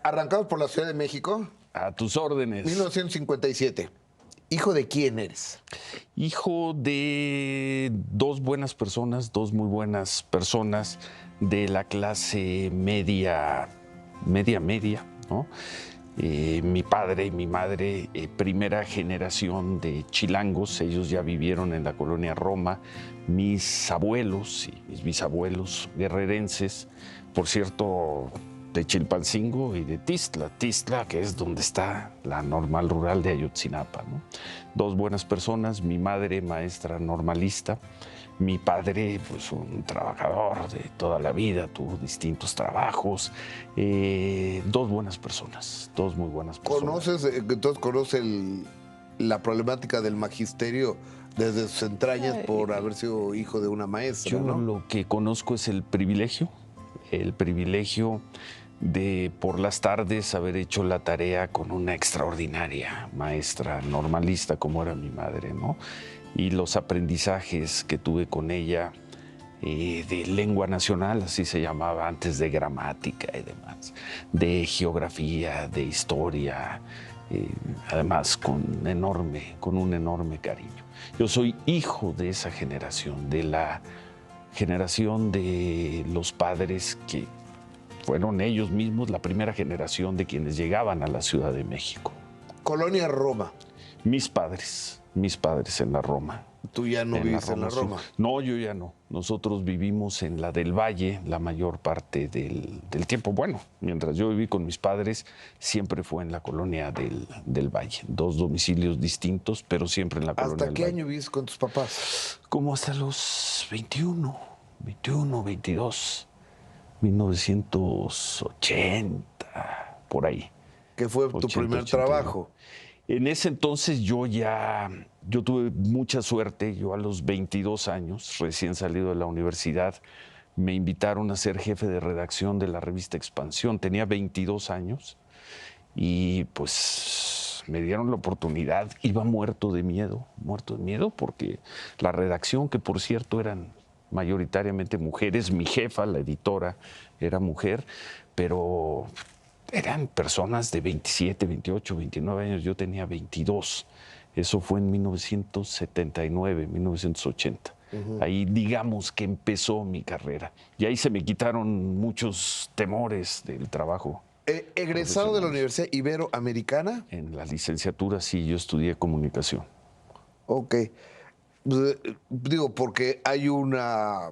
Arrancamos por la Ciudad de México. A tus órdenes. 1957. ¿Hijo de quién eres? Hijo de dos buenas personas, dos muy buenas personas de la clase media, ¿no? Mi padre y mi madre, primera generación de chilangos, ellos ya vivieron en la colonia Roma. Mis abuelos y mis bisabuelos guerrerenses, por cierto, de Chilpancingo y de Tistla, que es donde está la normal rural de Ayotzinapa, ¿no? Dos buenas personas, mi madre maestra normalista, mi padre pues un trabajador de toda la vida, tuvo distintos trabajos, dos buenas personas, dos muy buenas personas. ¿Conoces la problemática del magisterio desde sus entrañas por haber sido hijo de una maestra? Yo ¿no? lo que conozco es el privilegio de por las tardes haber hecho la tarea con una extraordinaria maestra normalista como era mi madre, ¿no? Y los aprendizajes que tuve con ella de lengua nacional, así se llamaba antes, de gramática y demás, de geografía, de historia, además con un enorme cariño. Yo soy hijo de esa generación, de la generación de los padres que fueron ellos mismos la primera generación de quienes llegaban a la Ciudad de México. Colonia Roma. Mis padres en la Roma. ¿Tú ya no vives en la Roma? No, yo ya no. Nosotros vivimos en la del Valle la mayor parte del tiempo. Bueno, mientras yo viví con mis padres, siempre fue en la colonia del Valle. Dos domicilios distintos, pero siempre en la colonia del Valle. ¿Hasta qué año vives con tus papás? Como hasta los 21, 22. 1980, por ahí. ¿Qué fue tu primer trabajo? En ese entonces yo tuve mucha suerte. Yo a los 22 años, recién salido de la universidad, me invitaron a ser jefe de redacción de la revista Expansión. Tenía 22 años y pues me dieron la oportunidad. Iba muerto de miedo porque la redacción, que por cierto eran mayoritariamente mujeres, mi jefa, la editora, era mujer, pero eran personas de 27, 28, 29 años, yo tenía 22. Eso fue en 1979, 1980. Ahí digamos que empezó mi carrera. Y ahí se me quitaron muchos temores del trabajo. ¿Egresado de la Universidad Iberoamericana? En la licenciatura sí, yo estudié comunicación. Ok. Digo, porque hay una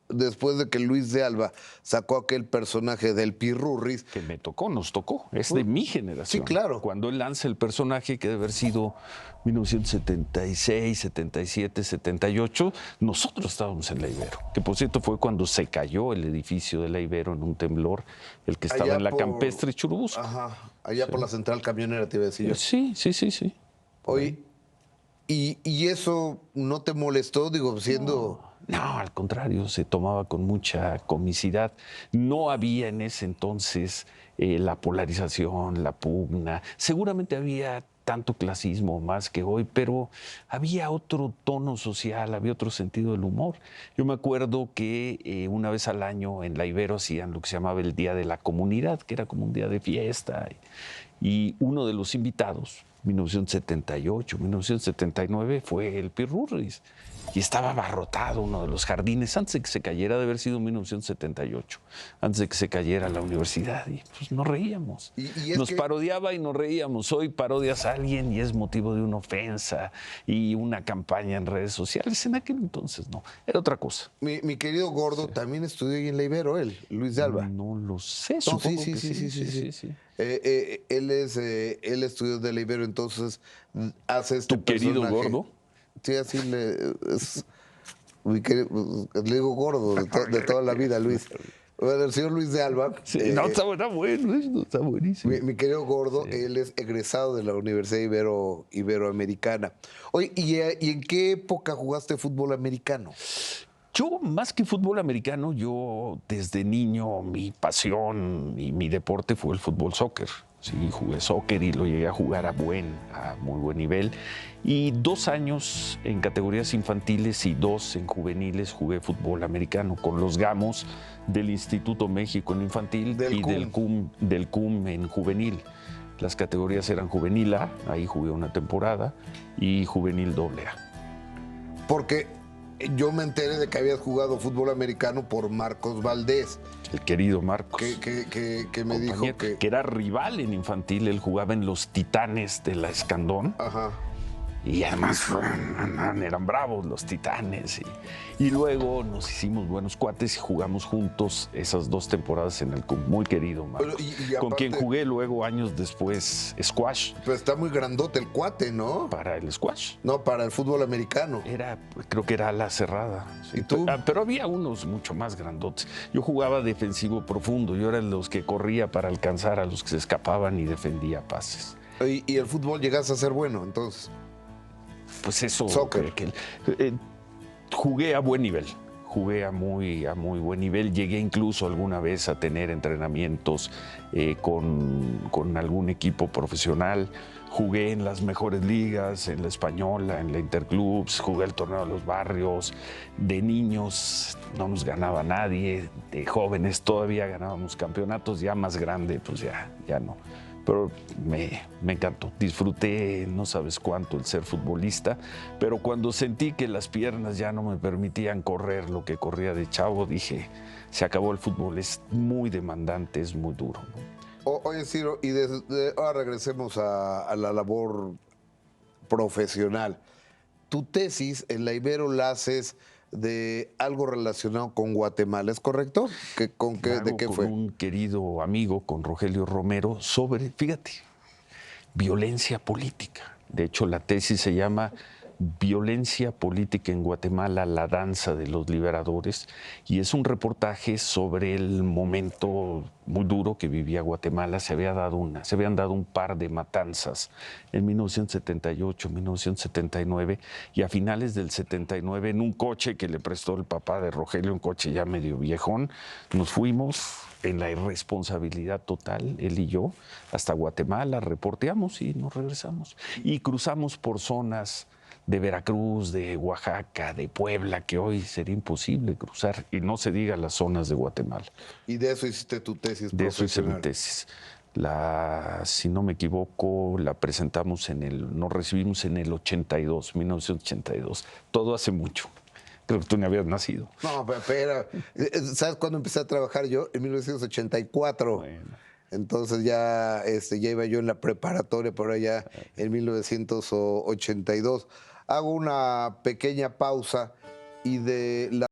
después de que Luis de Alba sacó aquel personaje del Pirurris. Que nos tocó, es de mi generación. Sí, claro. Cuando él lanza el personaje, que debe haber sido 1976, 77, 78, nosotros estábamos en la Ibero. Que por cierto fue cuando se cayó el edificio de la Ibero en un temblor, el que estaba en la Campestre Churubusco. Ajá, allá por la central camionera, te iba a decir yo. Sí. Oye, ¿y eso no te molestó, digo, siendo...? No, al contrario, se tomaba con mucha comicidad. No había en ese entonces la polarización, la pugna. Seguramente había tanto clasismo más que hoy, pero había otro tono social, había otro sentido del humor. Yo me acuerdo que una vez al año en la Ibero hacían lo que se llamaba el Día de la Comunidad, que era como un día de fiesta. Y uno de los invitados, 1978, 1979, fue el Pirurris. Y estaba abarrotado uno de los jardines antes de que se cayera, de haber sido 1978, antes de que se cayera la universidad. Y pues nos reíamos. Nos parodiaba y nos reíamos. Hoy parodias a alguien y es motivo de una ofensa y una campaña en redes sociales. En aquel entonces no, era otra cosa. Mi querido Gordo también estudió ahí en la Ibero, Luis de Alba. No lo sé, supongo que sí. Él estudió de la Ibero, entonces hace este ¿Tu querido Gordo? Sí, así le digo Gordo de toda la vida, Luis. Bueno, el señor Luis de Alba. Sí, está bueno, está buenísimo. Mi querido Gordo, sí. Él es egresado de la Universidad Iberoamericana. Oye, ¿y en qué época jugaste fútbol americano? Yo, más que fútbol americano, yo desde niño mi pasión y mi deporte fue el fútbol soccer. Sí, jugué soccer y lo llegué a jugar a muy buen nivel. Y 2 años en categorías infantiles y 2 en juveniles jugué fútbol americano con los Gamos del Instituto México en infantil Del y del CUM en juvenil. Las categorías eran juvenil A, ahí jugué una temporada, y juvenil AA. Porque yo me enteré de que habías jugado fútbol americano por Marcos Valdés, El querido Marcos. que me dijo compañero, que era rival en infantil, él jugaba en los Titanes de la Escandón. Ajá. Y además eran bravos los Titanes. Y luego nos hicimos buenos cuates y jugamos juntos esas 2 temporadas en el CUM. Muy querido, Marcos. Y con quien aparte, jugué luego años después squash. pues está muy grandote el cuate, ¿no? Para el squash. No, para el fútbol americano. Creo que era ala cerrada. Sí. ¿Y tú? Pero había unos mucho más grandotes. Yo jugaba defensivo profundo. Yo era de los que corría para alcanzar a los que se escapaban y defendía pases. Y el fútbol llegaste a ser bueno, entonces. Pues eso. Soccer. Jugué a buen nivel. Jugué a muy buen nivel. Llegué incluso alguna vez a tener entrenamientos con algún equipo profesional. Jugué en las mejores ligas, en la Española, en la Interclubs. Jugué el torneo de los barrios. De niños no nos ganaba nadie. De jóvenes todavía ganábamos campeonatos. Ya más grande, pues ya no. Pero me encantó, disfruté no sabes cuánto el ser futbolista, pero cuando sentí que las piernas ya no me permitían correr lo que corría de chavo, dije, se acabó el fútbol, es muy demandante, es muy duro, ¿no? Oye, Ciro, y ahora regresemos a la labor profesional. Tu tesis en la Ibero la haces de algo relacionado con Guatemala, ¿es correcto? ¿De qué Con fue? un querido amigo, con Rogelio Romero, sobre, fíjate, violencia política. De hecho, la tesis se llama Violencia política en Guatemala, la danza de los liberadores, y es un reportaje sobre el momento muy duro que vivía Guatemala. Se habían dado un par de matanzas en 1978, 1979, y a finales del 79, en un coche que le prestó el papá de Rogelio, un coche ya medio viejón, nos fuimos en la irresponsabilidad total, él y yo, hasta Guatemala, reporteamos y nos regresamos. Y cruzamos por zonas de Veracruz, de Oaxaca, de Puebla, que hoy sería imposible cruzar, y no se diga las zonas de Guatemala. Y de eso hiciste tu tesis De eso hice mi profesional. tesis. Si no me equivoco, la presentamos nos recibimos en el 82, 1982. Todo hace mucho. Creo que tú ni habías nacido. No, pero, ¿sabes cuándo empecé a trabajar yo? En 1984. Bueno. Entonces ya iba yo en la preparatoria, por allá en 1982. Hago una pequeña pausa y de la